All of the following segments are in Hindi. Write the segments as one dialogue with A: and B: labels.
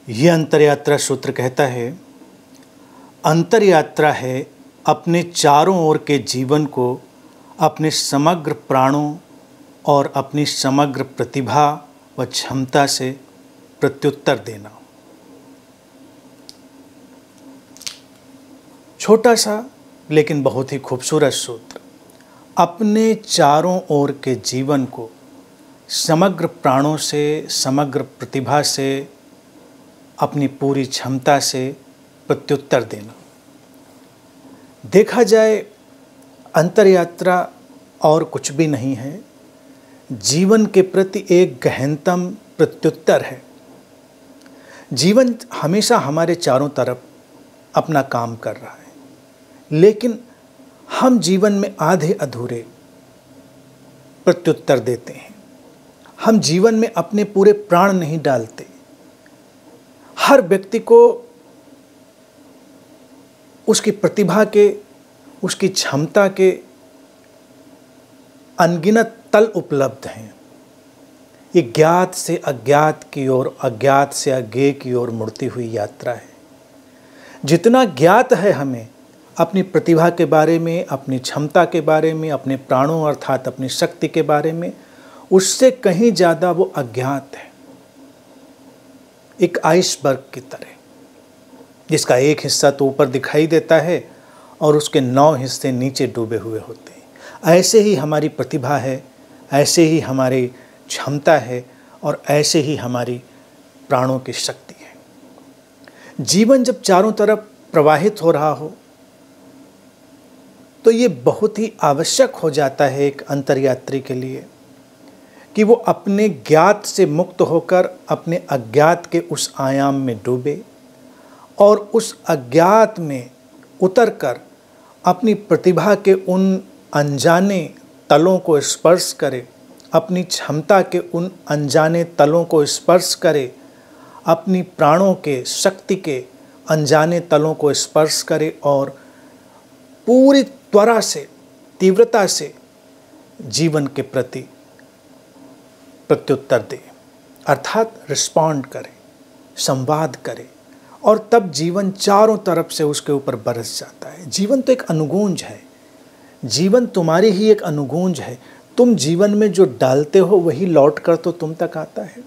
A: यह अंतरयात्रा सूत्र कहता है, अंतरयात्रा है अपने चारों ओर के जीवन को अपने समग्र प्राणों और अपनी समग्र प्रतिभा व क्षमता से प्रत्युत्तर देना। छोटा सा लेकिन बहुत ही खूबसूरत सूत्र। अपने चारों ओर के जीवन को समग्र प्राणों से, समग्र प्रतिभा से, अपनी पूरी क्षमता से प्रत्युत्तर देना। देखा जाए अंतरयात्रा और कुछ भी नहीं है, जीवन के प्रति एक गहनतम प्रत्युत्तर है। जीवन हमेशा हमारे चारों तरफ अपना काम कर रहा है, लेकिन हम जीवन में आधे अधूरे प्रत्युत्तर देते हैं। हम जीवन में अपने पूरे प्राण नहीं डालते। हर व्यक्ति को उसकी प्रतिभा के, उसकी क्षमता के अनगिनत तल उपलब्ध हैं। ये ज्ञात से अज्ञात की ओर, अज्ञात से अज्ञेय की ओर मुड़ती हुई यात्रा है। जितना ज्ञात है हमें अपनी प्रतिभा के बारे में, अपनी क्षमता के बारे में, अपने प्राणों अर्थात अपनी शक्ति के बारे में, उससे कहीं ज़्यादा वो अज्ञात है। एक आइसबर्ग की तरह, जिसका एक हिस्सा तो ऊपर दिखाई देता है और उसके 9 हिस्से नीचे डूबे हुए होते हैं। ऐसे ही हमारी प्रतिभा है, ऐसे ही हमारी क्षमता है और ऐसे ही हमारी प्राणों की शक्ति है। जीवन जब चारों तरफ प्रवाहित हो रहा हो तो ये बहुत ही आवश्यक हो जाता है एक अंतर्यात्री के लिए कि वो अपने ज्ञात से मुक्त होकर अपने अज्ञात के उस आयाम में डूबे और उस अज्ञात में उतरकर अपनी प्रतिभा के उन अनजाने तलों को स्पर्श करे, अपनी क्षमता के उन अनजाने तलों को स्पर्श करे, अपनी प्राणों के, शक्ति के अनजाने तलों को स्पर्श करे और पूरी त्वरा से, तीव्रता से जीवन के प्रति प्रत्युत्तर दे, अर्थात रिस्पॉन्ड करे, संवाद करे, और तब जीवन चारों तरफ से उसके ऊपर बरस जाता है। जीवन तो एक अनुगूंज है, जीवन तुम्हारी ही एक अनुगूंज है। तुम जीवन में जो डालते हो वही लौट कर तो तुम तक आता है।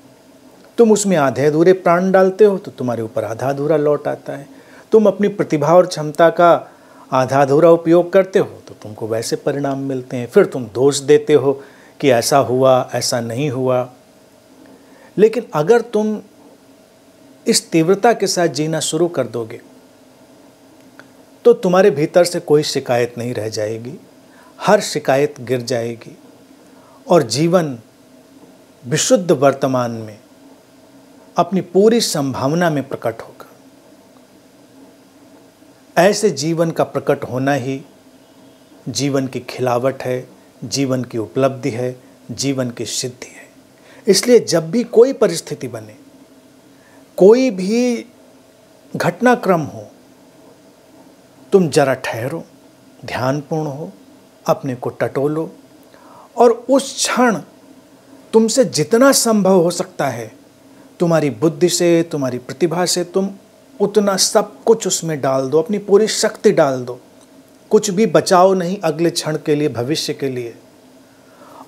A: तुम उसमें आधे अधूरे प्राण डालते हो तो तुम्हारे ऊपर आधा अधूरा लौट आता है। तुम अपनी प्रतिभा और क्षमता का आधा अधूरा उपयोग करते हो तो तुमको वैसे परिणाम मिलते हैं। फिर तुम दोष देते हो कि ऐसा हुआ, ऐसा नहीं हुआ। लेकिन अगर तुम इस तीव्रता के साथ जीना शुरू कर दोगे तो तुम्हारे भीतर से कोई शिकायत नहीं रह जाएगी, हर शिकायत गिर जाएगी और जीवन विशुद्ध वर्तमान में अपनी पूरी संभावना में प्रकट होगा। ऐसे जीवन का प्रकट होना ही जीवन की खिलावट है, जीवन की उपलब्धि है, जीवन की सिद्धि है। इसलिए जब भी कोई परिस्थिति बने, कोई भी घटनाक्रम हो, तुम जरा ठहरो, ध्यानपूर्ण हो, अपने को टटोलो और उस क्षण तुमसे जितना संभव हो सकता है, तुम्हारी बुद्धि से, तुम्हारी प्रतिभा से तुम उतना सब कुछ उसमें डाल दो, अपनी पूरी शक्ति डाल दो। कुछ भी बचाओ नहीं अगले क्षण के लिए, भविष्य के लिए।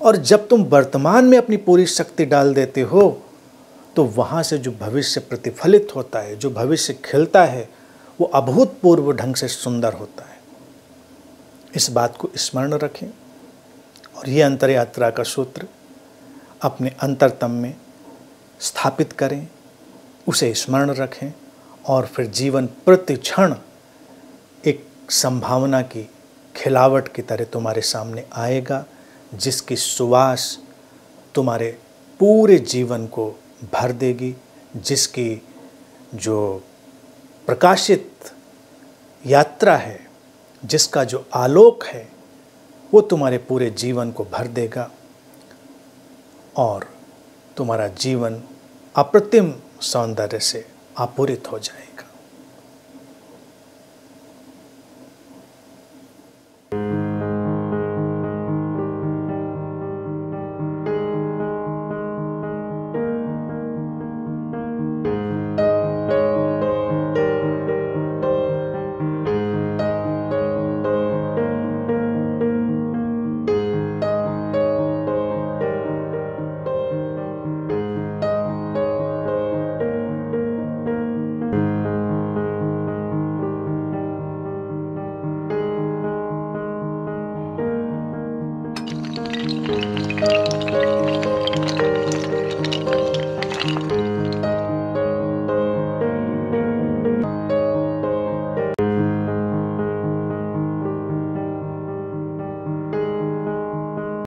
A: और जब तुम वर्तमान में अपनी पूरी शक्ति डाल देते हो तो वहाँ से जो भविष्य प्रतिफलित होता है, जो भविष्य खिलता है, वो अभूतपूर्व ढंग से सुंदर होता है। इस बात को स्मरण रखें और ये अंतरयात्रा का सूत्र अपने अंतरतम में स्थापित करें, उसे स्मरण रखें और फिर जीवन प्रति क्षण एक संभावना की खिलावट की तरह तुम्हारे सामने आएगा, जिसकी सुवास तुम्हारे पूरे जीवन को भर देगी, जिसकी जो प्रकाशित यात्रा है, जिसका जो आलोक है, वो तुम्हारे पूरे जीवन को भर देगा और तुम्हारा जीवन अप्रतिम सौंदर्य से आपूरित हो जाएगा।